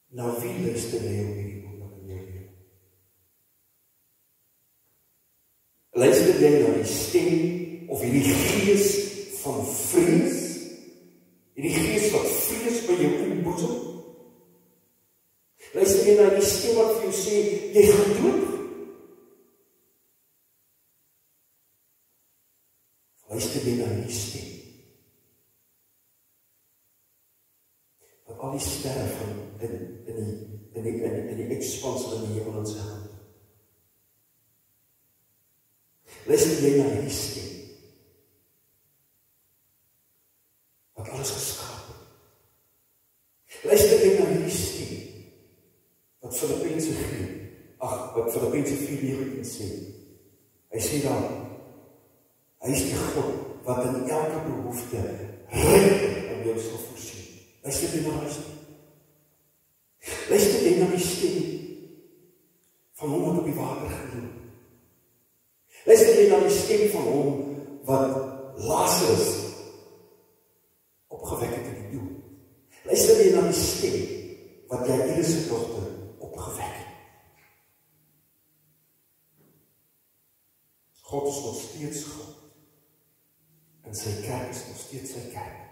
Na wie luister jy op hierdie oomblik in jou lewe? Luister jy na die stem of hierdie gees van vrees? Hierdie gees wat vrees by jou inboesem? Luister jy na die stem wat vir jou sê, jy gaan dood? Luister jy na die stem wat al die sterre van in die uitspansel in die hemel in sy hand. Luister jy na die stem wat alles geskaap het. Luister jy na die stem wat Filippense 4:19 sê. Hy sê dan, hy is die God wat in elke behoefte ryk om jou sal voorsien. Luister jy na die stem? Luister jy na die stem van hom wat op die water geloop? Luister jy na die stem van hom wat Lazarus opgewek het in die dood? Luister jy na die stem wat Jairus se dogter opgewek het? God is nog steeds God. En sy kerk is nog steeds sy kerk.